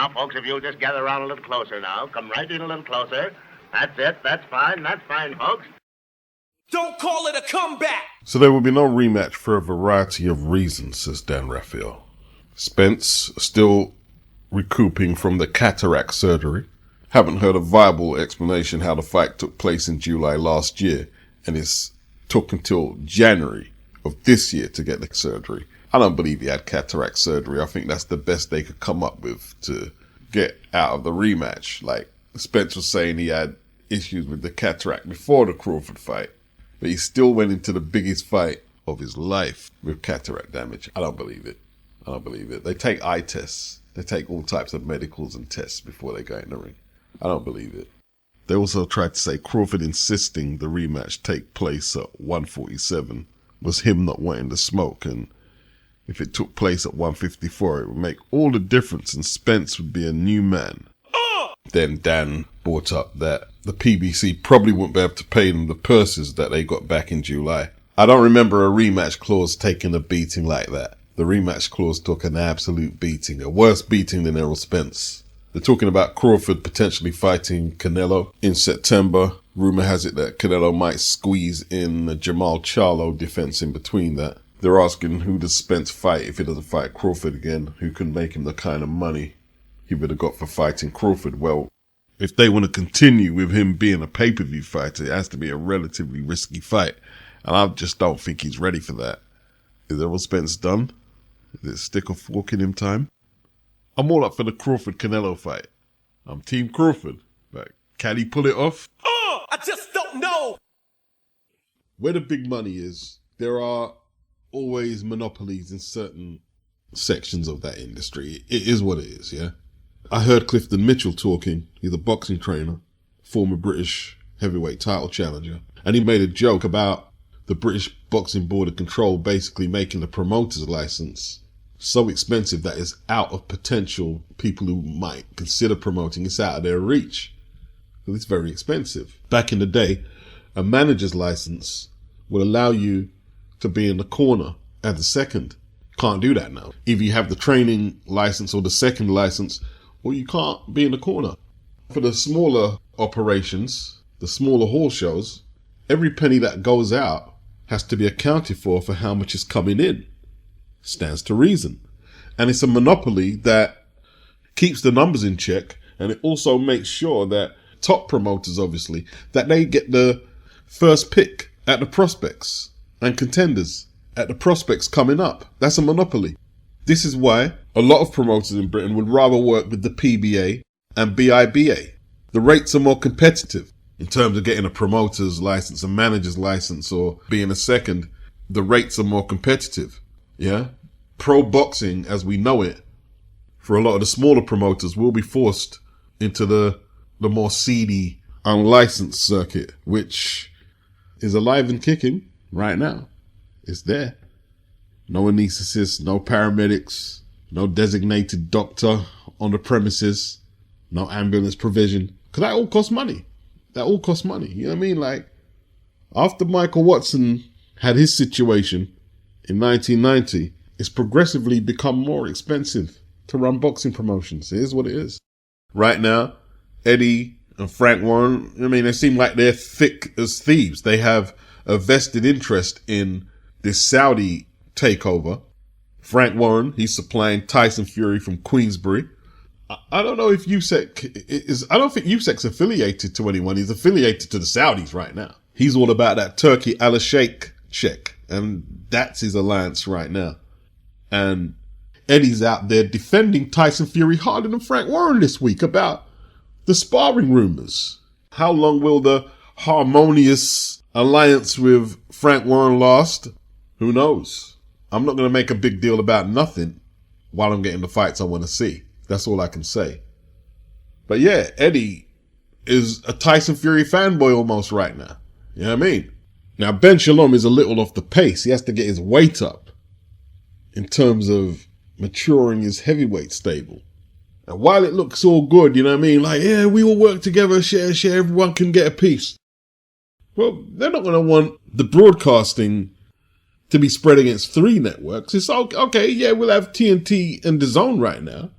Now, folks, if you'll just gather around a little closer now. Come right in a little closer. That's it. That's fine, folks. Don't call it a comeback! So there will be no rematch for a variety of reasons, says Dan Raphael. Spence still recouping from the cataract surgery. Haven't heard a viable explanation how the fight took place in July last year, and it took until January of this year to get the surgery. I don't believe he had cataract surgery. I think that's the best they could come up with to get out of the rematch. Like Spence was saying, he had issues with the cataract before the Crawford fight, but he still went into the biggest fight of his life with cataract damage. I don't believe it. They take eye tests. They take all types of medicals and tests before they go in the ring. I don't believe it. They also tried to say Crawford insisting the rematch take place at 147 was him not wanting to smoke, and if it took place at 154, it would make all the difference and Spence would be a new man. Then Dan brought up that the PBC probably wouldn't be able to pay them the purses that they got back in July. I don't remember a rematch clause taking a beating like that. The rematch clause took an absolute beating, a worse beating than Errol Spence. They're talking about Crawford potentially fighting Canelo in September. Rumor has it that Canelo might squeeze in a Jamal Charlo defense in between that. They're asking who does Spence fight if he doesn't fight Crawford again, who can make him the kind of money he would have got for fighting Crawford. Well, if they want to continue with him being a pay-per-view fighter, it has to be a relatively risky fight. And I just don't think he's ready for that. Is Errol Spence done? Is it stick or fork in him time? I'm all up for the Crawford-Canelo fight. I'm Team Crawford, but can he pull it off? I just don't know! Where the big money is, there are always monopolies in certain sections of that industry. It is what it is, yeah? I heard Clifton Mitchell talking. He's a boxing trainer, former British heavyweight title challenger, and he made a joke about the British Boxing Board of Control basically making the promoter's license so expensive that it's out of potential people who might consider promoting. It's out of their reach. Because it's very expensive. Back in the day, a manager's license would allow you to be in the corner as a second. Can't do that now. Either you have the training license or the second license, or you can't be in the corner. For the smaller operations, the smaller hall shows, every penny that goes out has to be accounted for how much is coming in. Stands to reason. And it's a monopoly that keeps the numbers in check, and it also makes sure that top promoters, obviously, that they get the first pick at the prospects and contenders at the prospects coming up. That's a monopoly. This is why a lot of promoters in Britain would rather work with the PBA and BIBA. The rates are more competitive in terms of getting a promoter's license, a manager's license, or being a second. The rates are more competitive. Yeah. Pro boxing, as we know it, for a lot of the smaller promoters, will be forced into the more seedy, unlicensed circuit, which is alive and kicking right now. It's there. No anesthetists, no paramedics, no designated doctor on the premises, no ambulance provision. Because that all costs money. You know what I mean? Like, after Michael Watson had his situation in 1990, it's progressively become more expensive to run boxing promotions. It is what it is. Right now, Eddie and Frank Warren, I mean, they seem like they're thick as thieves. They have a vested interest in this Saudi takeover. Frank Warren, he's supplying Tyson Fury from Queensbury. I don't know if Usyk is, I don't think Usyk's affiliated to anyone. He's affiliated to the Saudis right now. He's all about that Turkey al-Sheikh check. And that's his alliance right now. And Eddie's out there defending Tyson Fury harder than Frank Warren this week about the sparring rumors. How long will the harmonious alliance with Frank Warren last? Who knows? I'm not going to make a big deal about nothing while I'm getting the fights I want to see. That's all I can say. But yeah, Eddie is a Tyson Fury fanboy almost right now. You know what I mean? Now, Ben Shalom is a little off the pace. He has to get his weight up in terms of maturing his heavyweight stable. And while it looks all good, you know what I mean? Like, yeah, we all work together, share, everyone can get a piece. Well, they're not going to want the broadcasting to be spread against 3 networks. It's okay, yeah, we'll have TNT and DAZN right now.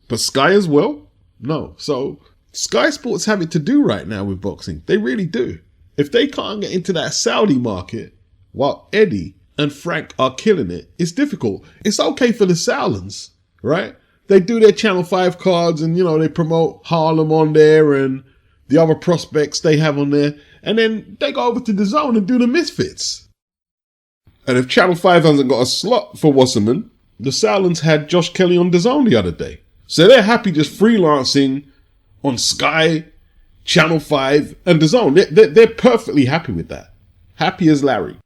But Sky as well? No. So Sky Sports have it to do right now with boxing. They really do. If they can't get into that Saudi market while Eddie and Frank are killing it, it's difficult. It's okay for the Saudis, right? They do their Channel 5 cards and, they promote Harlem on there and the other prospects they have on there. And then they go over to the Zone and do the Misfits. And if Channel 5 hasn't got a slot for Wasserman, the Saudis had Josh Kelly on the Zone the other day. So they're happy just freelancing on Sky, Channel 5 and the Zone. They're perfectly happy with that. Happy as Larry.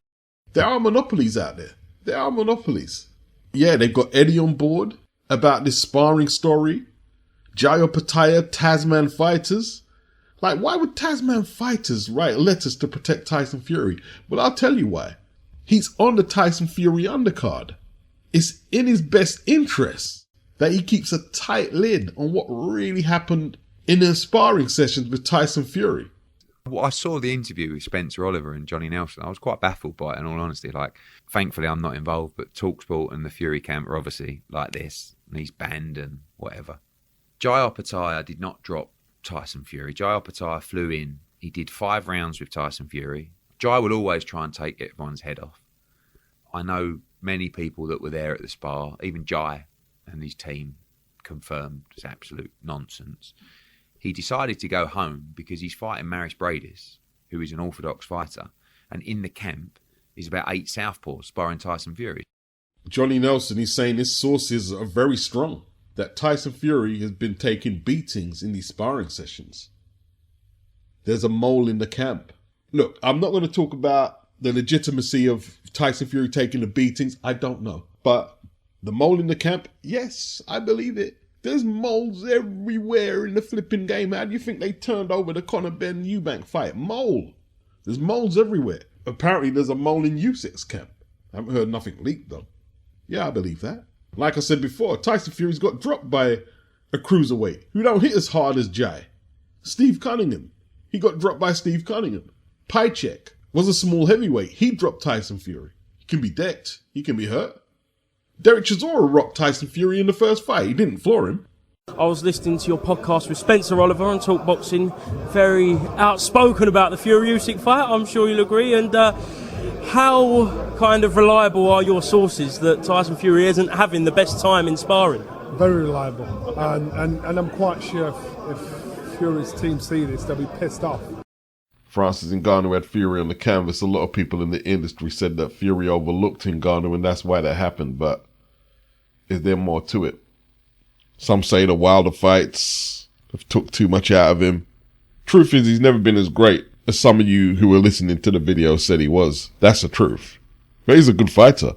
There are monopolies out there. There are monopolies. Yeah, they've got Eddie on board about this sparring story. Jayo Pataya, Tasman Fighters. Like, why would Tasman Fighters write letters to protect Tyson Fury? Well, I'll tell you why. He's on the Tyson Fury undercard. It's in his best interest that he keeps a tight lid on what really happened in the sparring sessions with Tyson Fury. Well, I saw the interview with Spencer Oliver and Johnny Nelson. I was quite baffled by it, in all honesty. Like, thankfully, I'm not involved, but TalkSport and the Fury camp are obviously like this, and he's banned and whatever. Jai Opetaia did not drop Tyson Fury. Jai Opetaia flew in. He did 5 rounds with Tyson Fury. Jai will always try and take everyone's head off. I know many people that were there at the spar, even Jai and his team confirmed it's absolute nonsense. He decided to go home because he's fighting Maris Bradis, who is an orthodox fighter, and in the camp is about 8 southpaws sparring Tyson Fury. Johnny Nelson is saying his sources are very strong, that Tyson Fury has been taking beatings in these sparring sessions. There's a mole in the camp. Look, I'm not going to talk about the legitimacy of Tyson Fury taking the beatings. I don't know. But the mole in the camp, yes, I believe it. There's moles everywhere in the flipping game. How do you think they turned over the Conor Ben Eubank fight? Mole. There's moles everywhere. Apparently there's a mole in Usyk's camp. I haven't heard nothing leaked though. Yeah, I believe that. Like I said before, Tyson Fury's got dropped by a cruiserweight who don't hit as hard as Jai. Steve Cunningham. He got dropped by Steve Cunningham. Pychek was a small heavyweight. He dropped Tyson Fury. He can be decked. He can be hurt. Derek Chisora rocked Tyson Fury in the first fight. He didn't floor him. I was listening to your podcast with Spencer Oliver on Talk Boxing. Very outspoken about the Fury Usyk fight, I'm sure you'll agree. And how kind of reliable are your sources that Tyson Fury isn't having the best time in sparring? Very reliable. And I'm quite sure if Fury's team see this, they'll be pissed off. Francis Ngannou had Fury on the canvas. A lot of people in the industry said that Fury overlooked Ngannou and that's why that happened. But is there more to it? Some say the Wilder fights have took too much out of him. Truth is, he's never been as great as some of you who were listening to the video said he was. That's the truth. But he's a good fighter.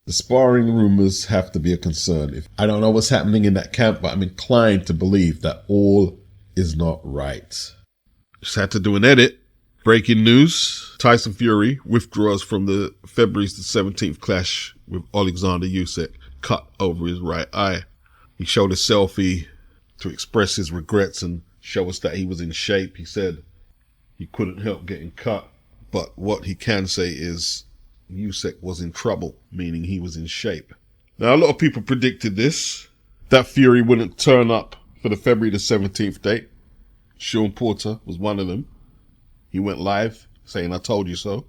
The sparring rumors have to be a concern. I don't know what's happening in that camp, but I'm inclined to believe that all is not right. Just had to do an edit. Breaking news. Tyson Fury withdraws from the February the 17th clash with Alexander Usyk. Cut over his right eye. He showed a selfie to express his regrets and show us that he was in shape. He said he couldn't help getting cut, but what he can say is Usyk was in trouble, meaning he was in shape. Now, a lot of people predicted this, that Fury wouldn't turn up for the February the 17th date. Sean Porter was one of them. He went live saying, "I told you so."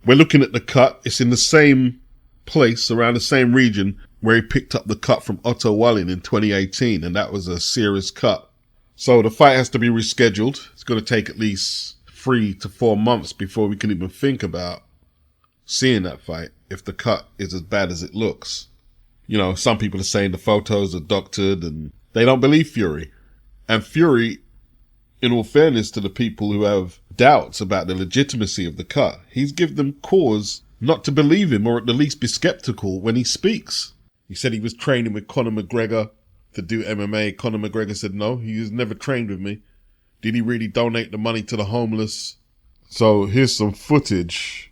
We're looking at the cut. It's in the same place, around the same region where he picked up the cut from Otto Wallin in 2018, and that was a serious cut. So the fight has to be rescheduled. It's going to take at least 3 to 4 months before we can even think about seeing that fight if the cut is as bad as it looks. You know, some people are saying the photos are doctored and they don't believe Fury. And Fury, in all fairness to the people who have doubts about the legitimacy of the cut, he's given them cause not to believe him or at the least be skeptical when he speaks. He said he was training with Conor McGregor to do MMA. Conor McGregor said no, he has never trained with me. Did he really donate the money to the homeless? So here's some footage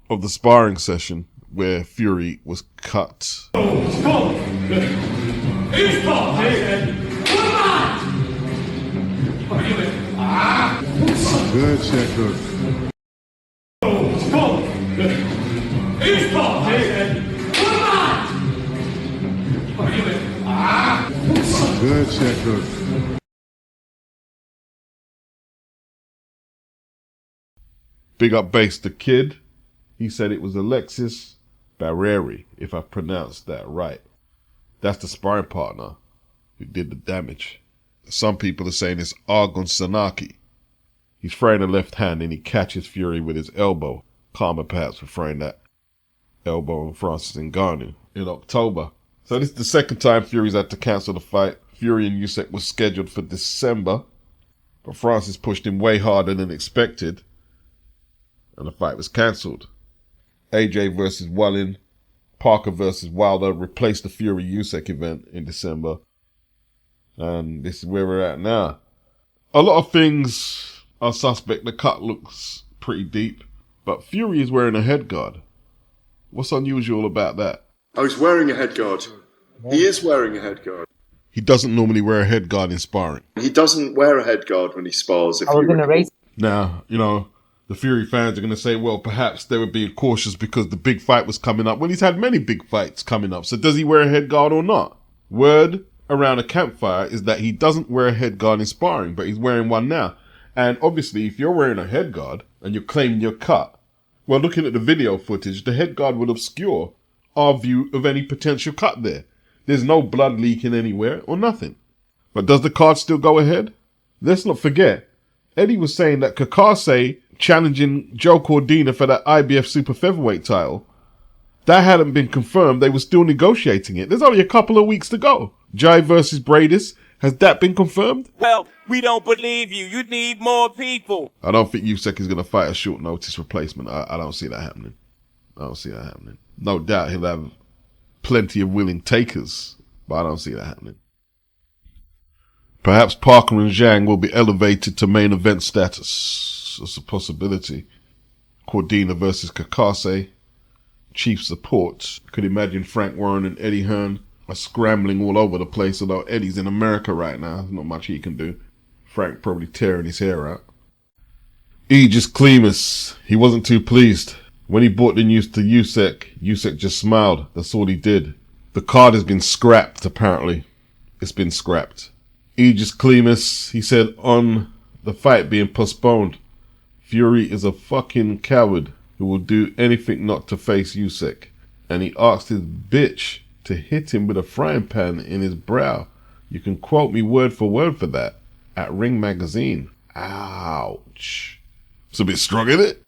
of the sparring session where Fury was cut. Good shit, good. Good shit, good. Big up bass the kid. He said it was Alexis Barreri, if I pronounced that right. That's the sparring partner who did the damage. Some people are saying it's Argon Sanaki. He's throwing a left hand and he catches Fury with his elbow. Karma perhaps for throwing that elbow on Francis Ngannou in October. So this is the second time Fury's had to cancel the fight. Fury and Usyk was scheduled for December, but Francis pushed him way harder than expected, and the fight was cancelled. AJ versus Wallin, Parker versus Wilder replaced the Fury-Usyk event in December, and this is where we're at now. A lot of things are suspect. The cut looks pretty deep, but Fury is wearing a headguard. What's unusual about that? Oh, he's wearing a headguard. He is wearing a headguard. He doesn't normally wear a headguard in sparring. He doesn't wear a headguard when he spars. I was going to raise. Now, the Fury fans are going to say, well, perhaps they were being cautious because the big fight was coming up. Well, he's had many big fights coming up. So does he wear a headguard or not? Word around a campfire is that he doesn't wear a headguard in sparring, but he's wearing one now. And obviously, if you're wearing a headguard and you're claiming you're cut, well, looking at the video footage, the headguard would obscure our view of any potential cut there. There's no blood leaking anywhere or nothing. But does the card still go ahead? Let's not forget, Eddie was saying that Kakase challenging Joe Cordina for that IBF Super Featherweight title, that hadn't been confirmed. They were still negotiating it. There's only a couple of weeks to go. Jai versus Bradis, has that been confirmed? Well, we don't believe you. You need more people. I don't think Usyk is going to fight a short notice replacement. I don't see that happening. No doubt he'll have plenty of willing takers, but I don't see that happening. Perhaps Parker and Zhang will be elevated to main event status. That's a possibility. Cordina versus Kakase. Chief support. Could imagine Frank Warren and Eddie Hearn are scrambling all over the place, although Eddie's in America right now. There's not much he can do. Frank probably tearing his hair out. Aegis Clemus. He wasn't too pleased. When he brought the news to Usyk, Usyk just smiled. That's all he did. The card has been scrapped, apparently. It's been scrapped. Aegis Clemus, he said on the fight being postponed, Fury is a fucking coward who will do anything not to face Usyk. And he asked his bitch to hit him with a frying pan in his brow. You can quote me word for word for that at Ring Magazine. Ouch. It's a bit strong, isn't it?